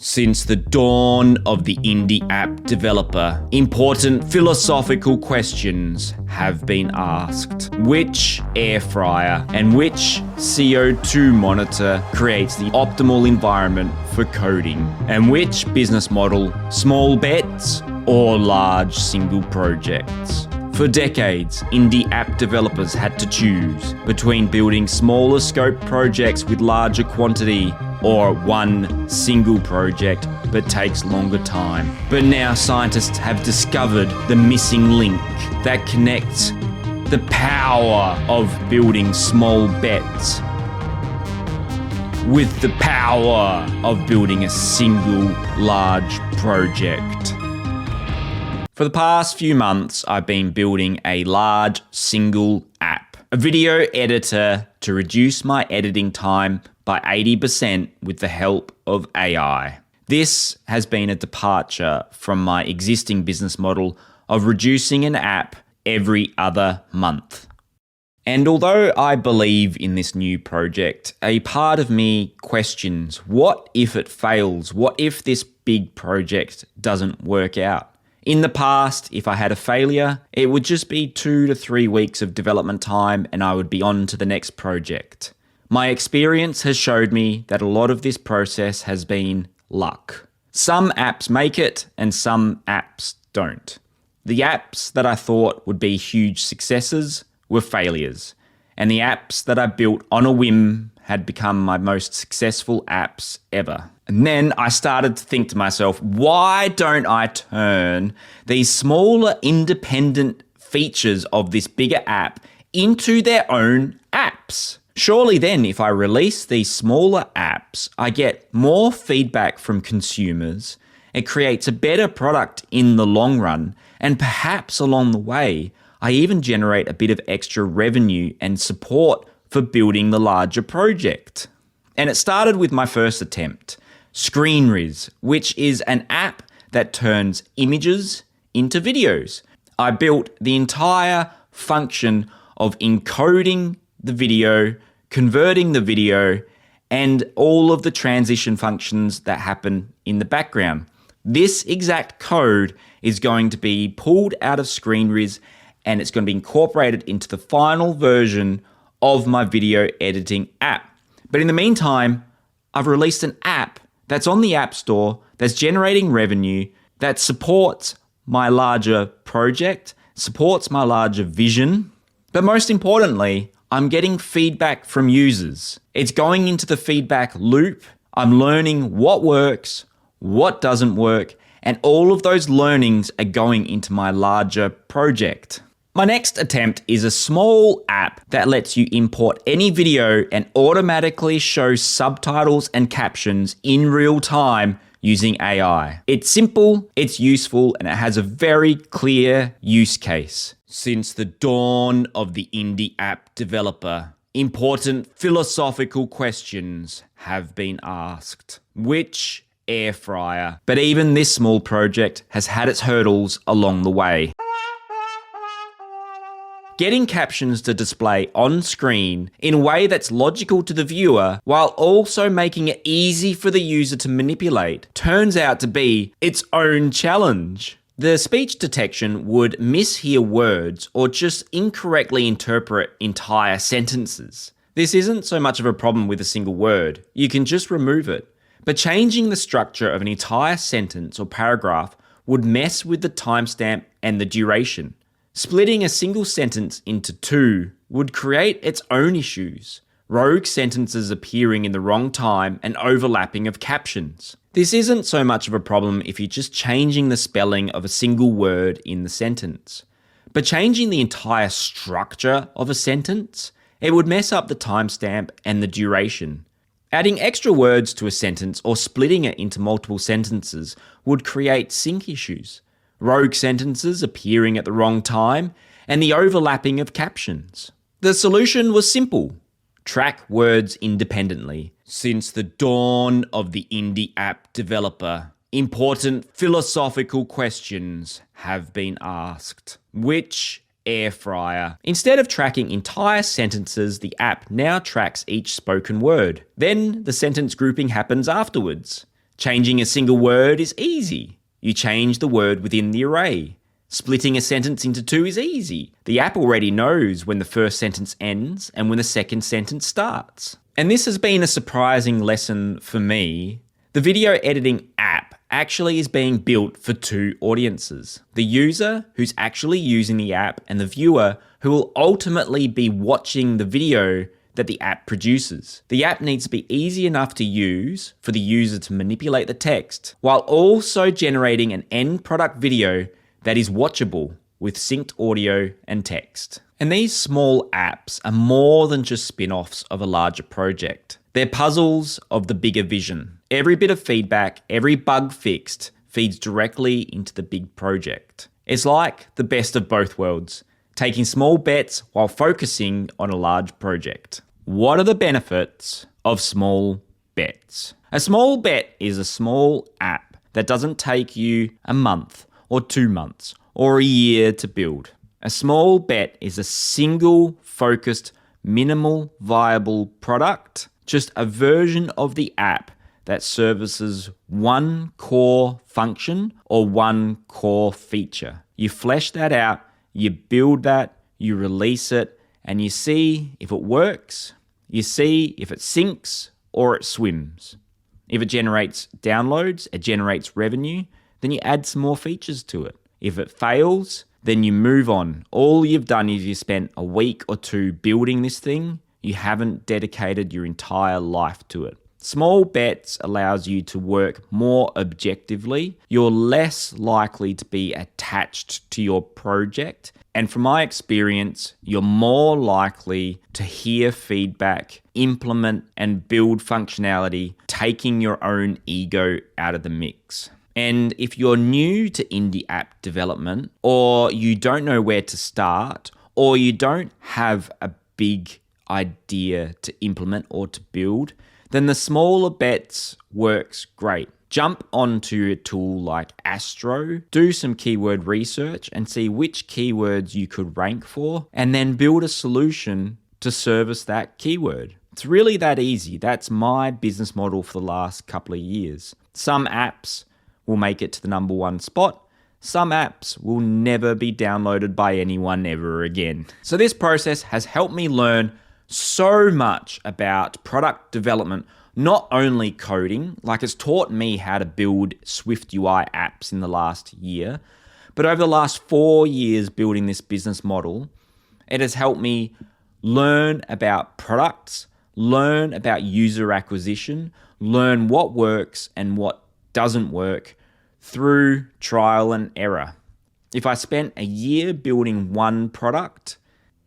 Since the dawn of the indie app developer, important philosophical questions have been asked. Which air fryer and which CO2 monitor creates the optimal environment for coding? And which business model, small bets or large single projects? For decades, indie app developers had to choose between building smaller scope projects with larger quantity or one single project but takes longer time. But now scientists have discovered the missing link that connects the power of building small bets with the power of building a single large project. For the past few months, I've been building a large single app, a video editor to reduce my editing time by 80% with the help of AI. This has been a departure from my existing business model of reducing an app every other month. And although I believe in this new project, a part of me questions, what if it fails? What if this big project doesn't work out? In the past, if I had a failure, it would just be 2 to 3 weeks of development time and I would be on to the next project. My experience has showed me that a lot of this process has been luck. Some apps make it and some apps don't. The apps that I thought would be huge successes were failures, and the apps that I built on a whim had become my most successful apps ever. And then I started to think to myself, why don't I turn these smaller independent features of this bigger app into their own apps? Surely then, if I release these smaller apps, I get more feedback from consumers, it creates a better product in the long run, and perhaps along the way, I even generate a bit of extra revenue and support for building the larger project. And it started with my first attempt, ScreenRIZZ, which is an app that turns images into videos. I built the entire function of encoding the video, converting the video, and all of the transition functions that happen in the background. This exact code is going to be pulled out of ScreenRIZZ and it's going to be incorporated into the final version of my video editing app. But in the meantime, I've released an app that's on the App Store, that's generating revenue, that supports my larger project, supports my larger vision. But most importantly, I'm getting feedback from users. It's going into the feedback loop. I'm learning what works, what doesn't work, and all of those learnings are going into my larger project. My next attempt is a small app that lets you import any video and automatically show subtitles and captions in real time using AI. It's simple, it's useful, and it has a very clear use case. Since the dawn of the indie app developer, important philosophical questions have been asked. Which air fryer? But even this small project has had its hurdles along the way. Getting captions to display on screen in a way that's logical to the viewer while also making it easy for the user to manipulate turns out to be its own challenge. The speech detection would mishear words or just incorrectly interpret entire sentences. This isn't so much of a problem with a single word, you can just remove it. But changing the structure of an entire sentence or paragraph would mess with the timestamp and the duration. Splitting a single sentence into two would create its own issues, rogue sentences appearing in the wrong time and overlapping of captions. This isn't so much of a problem if you're just changing the spelling of a single word in the sentence. But changing the entire structure of a sentence, it would mess up the timestamp and the duration. Adding extra words to a sentence or splitting it into multiple sentences would create sync issues, rogue sentences appearing at the wrong time, and the overlapping of captions. The solution was simple. Track words independently. Since the dawn of the indie app developer, important philosophical questions have been asked. Which air fryer? Instead of tracking entire sentences, the app now tracks each spoken word. Then the sentence grouping happens afterwards. Changing a single word is easy. You change the word within the array. Splitting a sentence into two is easy. The app already knows when the first sentence ends and when the second sentence starts. And this has been a surprising lesson for me. The video editing app actually is being built for two audiences. The user who's actually using the app and the viewer who will ultimately be watching the video that the app produces. The app needs to be easy enough to use for the user to manipulate the text while also generating an end product video that is watchable with synced audio and text. And these small apps are more than just spin-offs of a larger project. They're puzzles of the bigger vision. Every bit of feedback, every bug fixed, feeds directly into the big project. It's like the best of both worlds, taking small bets while focusing on a large project. What are the benefits of small bets? A small bet is a small app that doesn't take you a month or 2 months or a year to build. A small bet is a single focused, minimal viable product, just a version of the app that services one core function or one core feature. You flesh that out, you build that, you release it, and you see if it works, you see if it sinks or it swims. If it generates downloads, it generates revenue, then you add some more features to it. If it fails, then you move on. All you've done is you spent a week or two building this thing. You haven't dedicated your entire life to it. Small bets allows you to work more objectively. You're less likely to be attached to your project. And from my experience, you're more likely to hear feedback, implement and build functionality, taking your own ego out of the mix. And if you're new to indie app development, or you don't know where to start, or you don't have a big idea to implement or to build, then the smaller bets works great. Jump onto a tool like Astro, do some keyword research and see which keywords you could rank for, and then build a solution to service that keyword. It's really that easy. That's my business model for the last couple of years. Some apps will make it to the number one spot. Some apps will never be downloaded by anyone ever again. So this process has helped me learn so much about product development, not only coding, like it's taught me how to build Swift UI apps in the last year, but over the last 4 years building this business model, it has helped me learn about products, learn about user acquisition, learn what works and what doesn't work through trial and error. If I spent a year building one product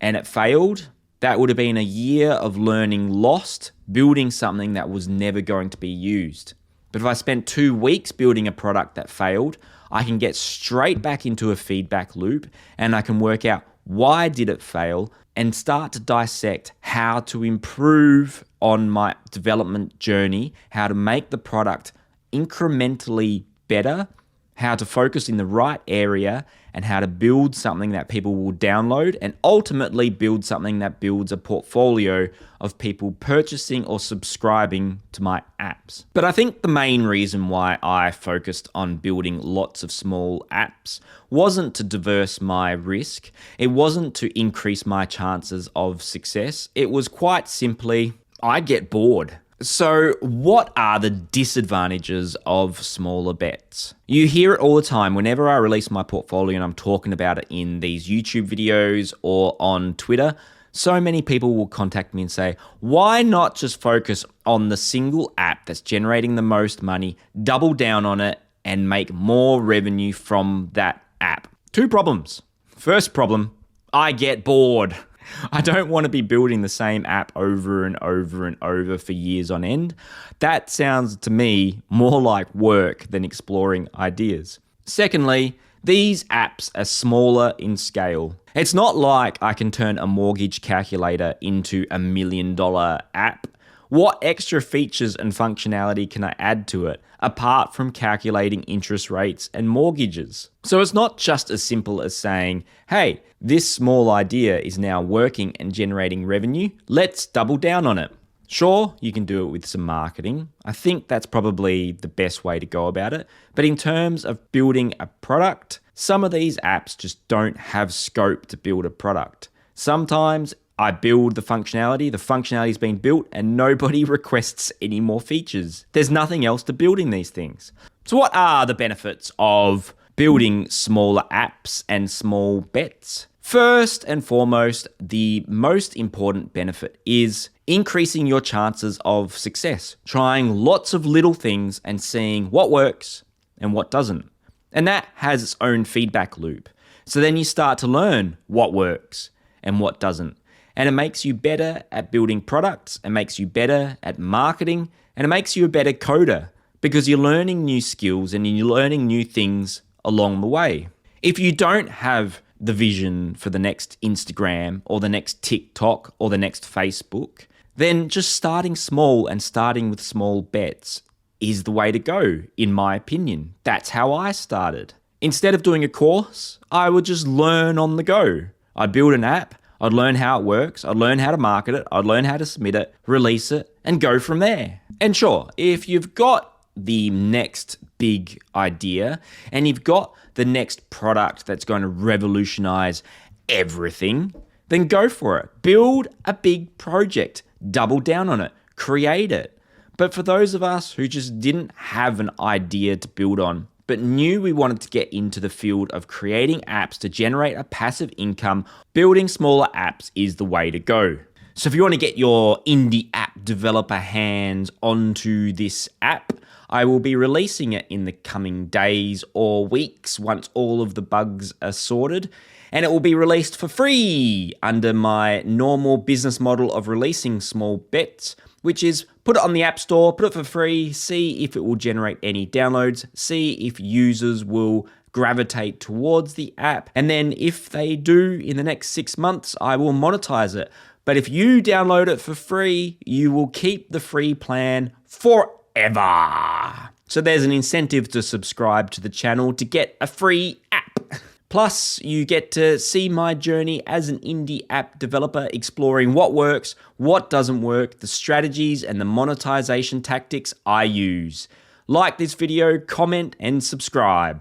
and it failed, that would have been a year of learning lost, building something that was never going to be used. But if I spent 2 weeks building a product that failed, I can get straight back into a feedback loop and I can work out why did it fail and start to dissect how to improve on my development journey, how to make the product incrementally better, how to focus in the right area, and how to build something that people will download and ultimately build something that builds a portfolio of people purchasing or subscribing to my apps. But I think the main reason why I focused on building lots of small apps wasn't to diverse my risk. It wasn't to increase my chances of success. It was quite simply, I get bored. So what are the disadvantages of smaller bets? You hear it all the time whenever I release my portfolio and I'm talking about it in these YouTube videos or on Twitter. So many people will contact me and say, why not just focus on the single app that's generating the most money, double down on it and make more revenue from that app? 2 problems. First problem, I get bored. I don't want to be building the same app over and over and over for years on end. That sounds to me more like work than exploring ideas. Secondly, these apps are smaller in scale. It's not like I can turn a mortgage calculator into $1 million app. What extra features and functionality can I add to it apart from calculating interest rates and mortgages? So it's not just as simple as saying, hey, this small idea is now working and generating revenue. Let's double down on it. Sure, you can do it with some marketing. I think that's probably the best way to go about it. But in terms of building a product, some of these apps just don't have scope to build a product. Sometimes I build the functionality's been built, and nobody requests any more features. There's nothing else to building these things. So what are the benefits of building smaller apps and small bets? First and foremost, the most important benefit is increasing your chances of success, trying lots of little things and seeing what works and what doesn't. And that has its own feedback loop. So then you start to learn what works and what doesn't. And it makes you better at building products, it makes you better at marketing, and it makes you a better coder because you're learning new skills and you're learning new things along the way. If you don't have the vision for the next Instagram or the next TikTok or the next Facebook, then just starting small and starting with small bets is the way to go, in my opinion. That's how I started. Instead of doing a course, I would just learn on the go. I'd build an app, I'd learn how it works, I'd learn how to market it, I'd learn how to submit it, release it, and go from there. And sure, if you've got the next big idea and you've got the next product that's going to revolutionize everything, then go for it. Build a big project, double down on it, create it. But for those of us who just didn't have an idea to build on, but knew we wanted to get into the field of creating apps to generate a passive income, building smaller apps is the way to go. So if you want to get your indie app developer hands onto this app, I will be releasing it in the coming days or weeks once all of the bugs are sorted. And it will be released for free under my normal business model of releasing small bets, which is put it on the App Store, put it for free, see if it will generate any downloads, see if users will gravitate towards the app. And then if they do in the next 6 months, I will monetize it. But if you download it for free, you will keep the free plan forever. So there's an incentive to subscribe to the channel to get a free app. Plus, you get to see my journey as an indie app developer, exploring what works, what doesn't work, the strategies and the monetization tactics I use. Like this video, comment, and subscribe.